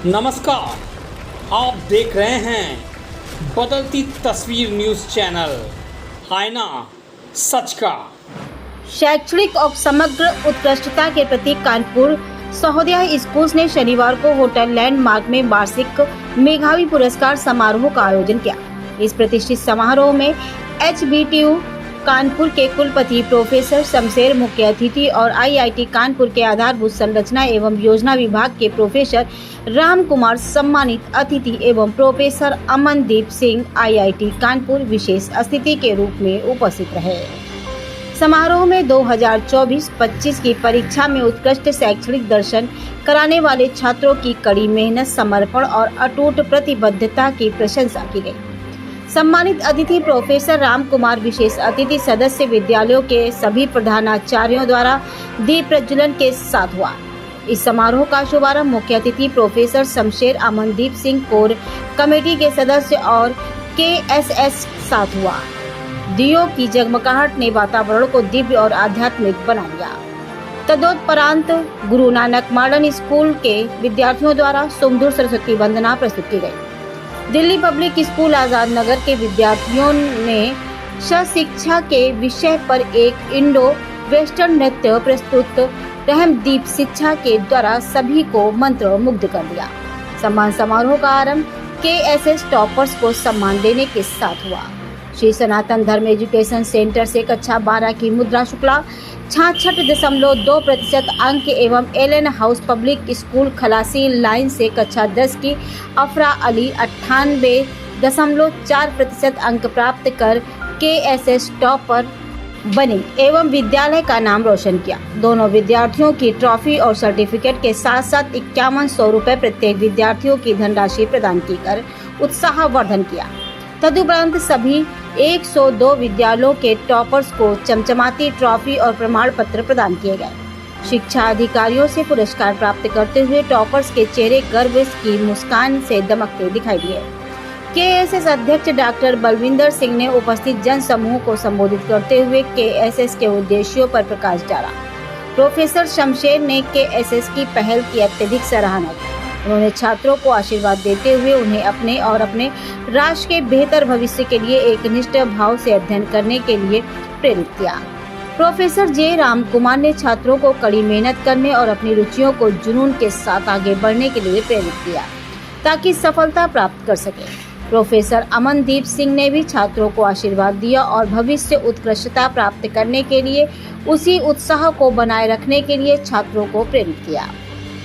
नमस्कार, आप देख रहे हैं बदलती तस्वीर न्यूज़ चैनल, आईना सच का। शैक्षणिक और समग्र उत्कृष्टता के प्रतीक कानपुर सहोदया स्कूल्स ने शनिवार को होटल लैंडमार्क में वार्षिक मेधावी पुरस्कार समारोह का आयोजन किया। इस प्रतिष्ठित समारोह में HBTU कानपुर के कुलपति प्रोफेसर शमशेर मुख्य अतिथि और IIT कानपुर के आधारभूत संरचना एवं योजना विभाग के प्रोफेसर राम कुमार सम्मानित अतिथि एवं प्रोफेसर अमनदीप सिंह IIT कानपुर विशेष अतिथि के रूप में उपस्थित रहे। समारोह में 2024-25 की परीक्षा में उत्कृष्ट शैक्षणिक दर्शन कराने वाले छात्रों की कड़ी मेहनत, समर्पण और अटूट प्रतिबद्धता की प्रशंसा की गई। सम्मानित अतिथि प्रोफेसर राम कुमार विशेष अतिथि सदस्य विद्यालयों के सभी प्रधानाचार्यों द्वारा दीप प्रज्वलन के साथ हुआ। इस समारोह का शुभारंभ मुख्य अतिथि professor Shamsher Amandeep Singh core committee के सदस्य और KSS साथ हुआ। दियों की जगमगाहट ने वातावरण को दिव्य और आध्यात्मिक बना दिया। तदोपरांत गुरु नानक मॉडर्न स्कूल के विद्यार्थियों द्वारा सुमधुर सरस्वती वंदना प्रस्तुत की गई। दिल्ली पब्लिक स्कूल आजाद नगर के विद्यार्थियों ने शिक्षा के विषय पर एक इंडो वेस्टर्न नृत्य प्रस्तुत रहमदीप शिक्षा के द्वारा सभी को मंत्र मुग्ध कर दिया। सम्मान समारोह का आरंभ KSS टॉपर्स को सम्मान देने के साथ हुआ। श्री सनातन धर्म एजुकेशन सेंटर से कक्षा 12 की मुद्रा शुक्ला 66.2% अंक एवं LN हाउस पब्लिक स्कूल खलासी लाइन से कक्षा 10 की अफरा अली 98.4% अंक प्राप्त कर KSS टॉपर बनी एवं विद्यालय का नाम रोशन किया। दोनों विद्यार्थियों की ट्रॉफी और सर्टिफिकेट के साथ साथ 5100 रुपये प्रत्येक विद्यार्थियों की धनराशि प्रदान की कर उत्साहवर्धन किया। तदुपरांत सभी 102 विद्यालयों के टॉपर्स को चमचमाती ट्रॉफी और प्रमाण पत्र प्रदान किए गए। शिक्षा अधिकारियों से पुरस्कार प्राप्त करते हुए टॉपर्स के चेहरे गर्व की मुस्कान से दमकते दिखाई दिए। KSS अध्यक्ष डॉक्टर बलविंदर सिंह ने उपस्थित जन समूह को संबोधित करते हुए KSS के उद्देश्यों पर प्रकाश डाला। प्रोफेसर शमशेर ने KSS की पहल की अत्यधिक सराहना की। उन्होंने छात्रों को आशीर्वाद देते हुए उन्हें अपने और अपने राष्ट्र के बेहतर भविष्य के लिए एकनिष्ठ भाव से अध्ययन करने के लिए प्रेरित किया। Professor J. राम कुमार ने छात्रों को कड़ी मेहनत करने और अपनी रुचियों को जुनून के साथ आगे बढ़ने के लिए प्रेरित किया ताकि सफलता प्राप्त कर सके। प्रोफेसर अमनदीप सिंह ने भी छात्रों को आशीर्वाद दिया और भविष्य उत्कृष्टता प्राप्त करने के लिए उसी उत्साह को बनाए रखने के लिए छात्रों को प्रेरित किया।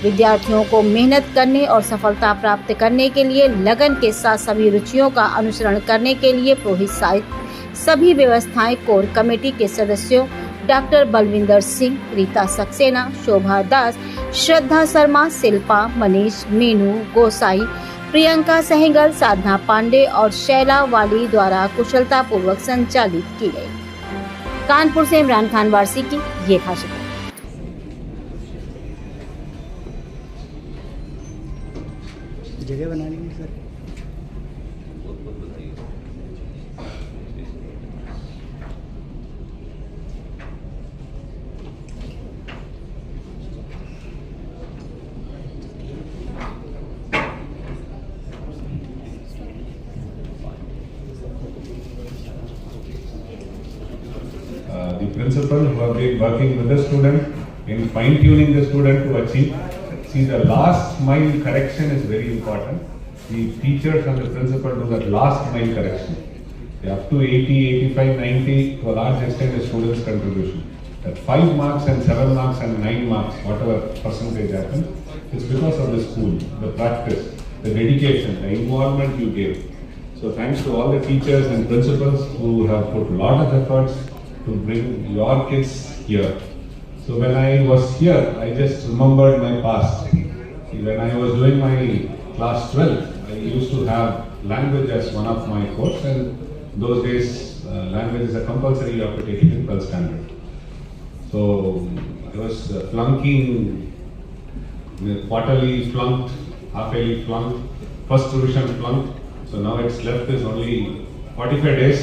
विद्यार्थियों को मेहनत करने और सफलता प्राप्त करने के लिए लगन के साथ सभी रुचियों का अनुसरण करने के लिए प्रोत्साहित सभी व्यवस्थाएं कोर कमेटी के सदस्यों डॉक्टर बलविंदर सिंह, रीता सक्सेना, शोभा दास, श्रद्धा शर्मा, शिल्पा, मनीष, मीनू गोसाई, प्रियंका सहगल, साधना पांडे और शैला वाली द्वारा कुशलतापूर्वक संचालित की गई। कानपुर से इमरान खान वारसी की ये खास रिपोर्ट। जगह बना ली sir. The principal who have been working with the student in fine-tuning the student to achieve. See, the last mile correction is very important. The teachers and the principal do that last mile correction. Up to 80, 85, 90, to a large extent is students' contribution. That 5 marks and 7 marks and 9 marks, whatever percentage happens, it's because of the school, the practice, the dedication, the involvement you gave. So thanks to all the teachers and principals who have put a lot of efforts to bring your kids here. So when I was here, I just remembered my past. See, when I was doing my class 12, I used to have language as one of my course, and those days language is a compulsory, you have to take it in 12th standard. So I was flunking, quarterly flunked, half-yearly flunked, first revision flunked. So now it's left is only 45 days.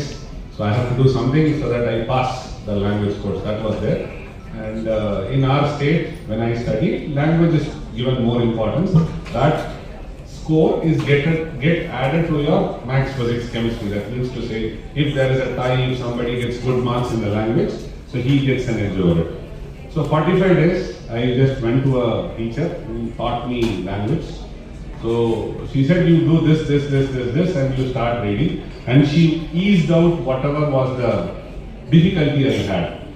So I have to do something so that I pass the language course. That was there. And in our state, when I studied, language is given more importance. That score is get added to your maths, physics, chemistry. That means to say, if there is a tie, if somebody gets good marks in the language, so he gets an edge over it. So 45 days, I just went to a teacher who taught me language. So she said, you do this, and you start reading. And she eased out whatever was the difficulty I had.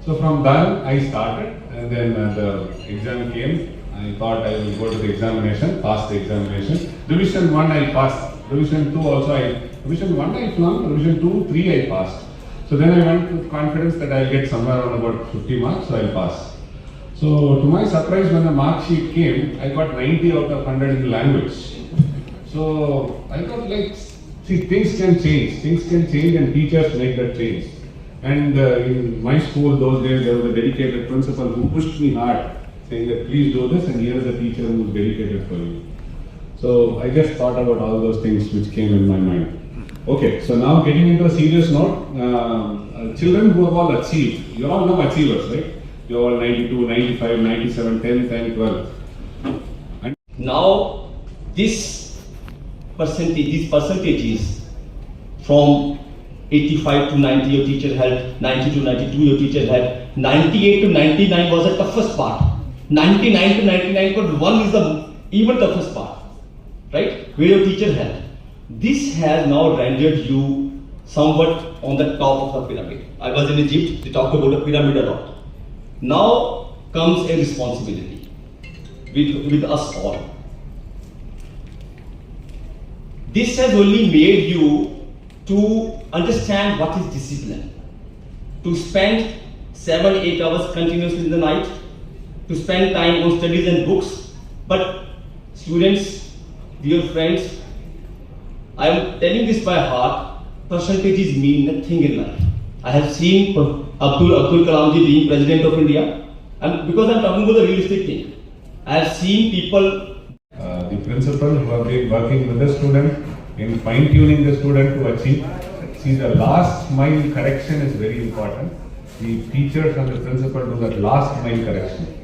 So from then I started, and then the exam came. I thought I will go to the examination, pass the examination. Division 1 I passed. Division 2 also Division 1 I flunked, Division 2, 3 I passed. So then I went with confidence that I'll get somewhere around about 50 marks, so I'll pass. So to my surprise, when the mark sheet came, I got 90 out of 100 in language. So I thought, like, see, things can change and teachers make that change. And in my school those days, there was a dedicated principal who pushed me hard, saying that please do this, and here is a teacher who is dedicated for you. So I just thought about all those things which came in my mind. Okay, so now getting into a serious note, children who have all achieved, you all know achievers, right? You all 92, 95, 97, 10th and 12th. And now these percentages from 85 to 90 your teacher helped, 90 to 92 your teacher helped, 98 to 99 was the toughest part. 99 to 99 but 1 is the even toughest part, right? Where your teacher helped. This has now rendered you somewhat on the top of the pyramid. I was in Egypt, they talked about the pyramid a lot. Now comes a responsibility with us all. This has only made you to understand what is discipline. To spend 7-8 hours continuously in the night, to spend time on studies and books. But students, dear friends, I am telling this by heart, percentages mean nothing in life. I have seen Abdul Kalam ji being President of India, and because I am talking about the realistic thing, I have seen people. The principal who have been working with the student in fine-tuning the student to achieve. See, the last mile correction is very important. The teachers and the principal do that last mile correction.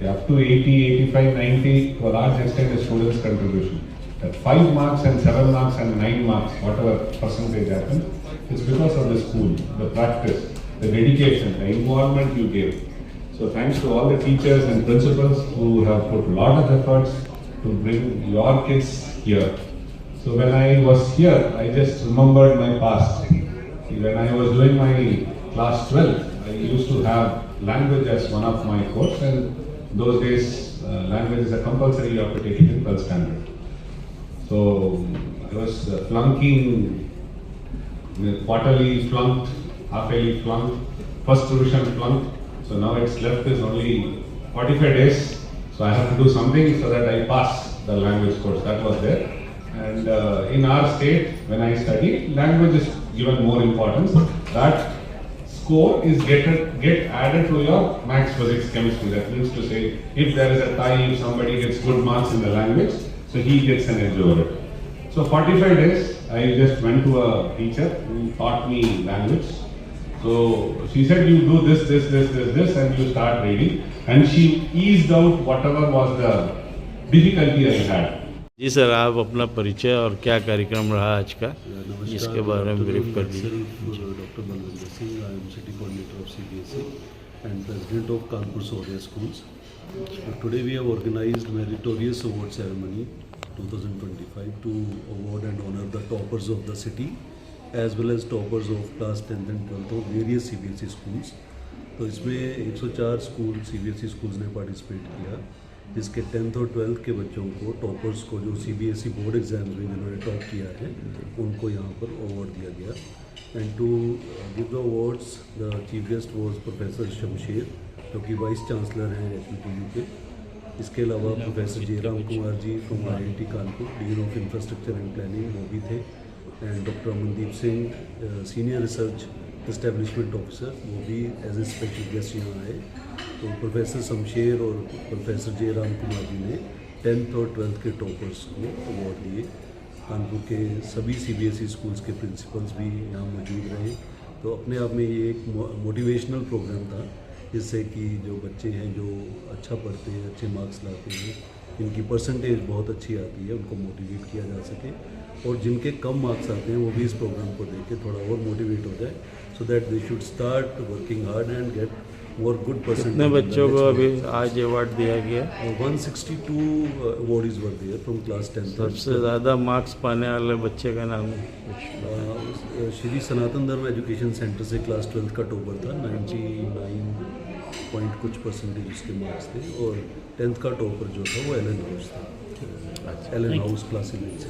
Up to 80, 85, 90, to a large extent, the student's contribution. That 5 marks and 7 marks and 9 marks, whatever percentage happens, it's because of the school, the practice, the dedication, the involvement you gave. So thanks to all the teachers and principals who have put a lot of efforts to bring your kids here. So when I was here, I just remembered my past. See, when I was doing my class 12, I used to have language as one of my course, and those days language is a compulsory, you have to take it in 12th standard. So I was flunking, quarterly flunked, half-yearly flunked, first revision flunked. So now it's left is only 45 days. So I have to do something so that I pass the language course. That was there. And in our state, when I studied, language is given more importance. That score is get added to your maths, physics, chemistry. That means to say, if there is a tie, if somebody gets good marks in the language, so he gets an edge over it. So 45 days, I just went to a teacher who taught me language. So she said, you do this, and you start reading. And she eased out whatever was the difficulty I had. जी sir, आप अपना परिचय और क्या कार्यक्रम रहा आज का, इसके बारे में ब्रीफ कर दीजिए। Doctor Balvinder Singh, I am city coordinator of CBSE and president of Kanpur Surya Schools. Today we have organized meritorious award ceremony 2025 to award and honor the toppers of the city as well as toppers of class 10th and 12th of various CBSE schools. तो इसमें 104 school CBSE schools ने participate किया, जिसके 10th और 12th के बच्चों को, toppers को, जो CBSE बोर्ड एग्जाम्स में जिन्होंने टॉप किया है, उनको यहाँ पर अवार्ड दिया गया. And to give the awards, the chief guest was professor Shamsher, जो कि वाइस चांसलर हैं HUTU के. इसके अलावा professor Jairam Kumar ji from IIT Kanpur, dean of infrastructure and planning, वो भी थे. And doctor Amandeep Singh, senior research establishment officer, वो भी एज ए स्पेशल गेस्ट यहाँ आए. तो प्रोफेसर शमशेर और प्रोफेसर जयराम कुमार जी ने 10th और 12th के टॉपर्स को अवार्ड दिए. कानपुर के सभी CBSE स्कूल्स के प्रिंसिपल्स भी यहाँ मौजूद रहे. तो अपने आप में ये एक मोटिवेशनल प्रोग्राम था, जिससे कि जो बच्चे हैं जो अच्छा पढ़ते हैं, अच्छे मार्क्स लाते हैं, इनकी परसेंटेज बहुत अच्छी आती है, उनको मोटिवेट किया जा सके, और जिनके कम मार्क्स आते हैं वो भी इस प्रोग्राम को देख के थोड़ा और मोटिवेट हो जाए, so that they should start working hard and get more good percentage. कितने बच्चों को अभी आज अवार्ड दिया गया? 162 awardees were there from class 10th. सबसे ज़्यादा मार्क्स पाने वाले बच्चे का नाम है? श्री सनातन धर्म एजुकेशन सेंटर से क्लास 12th का टॉपर था, 99 पॉइंट कुछ परसेंटेज उसके मार्क्स थे, और 10th का टॉपर जो था वो एलन हाउस था, एलन हाउस क्लास 11 से।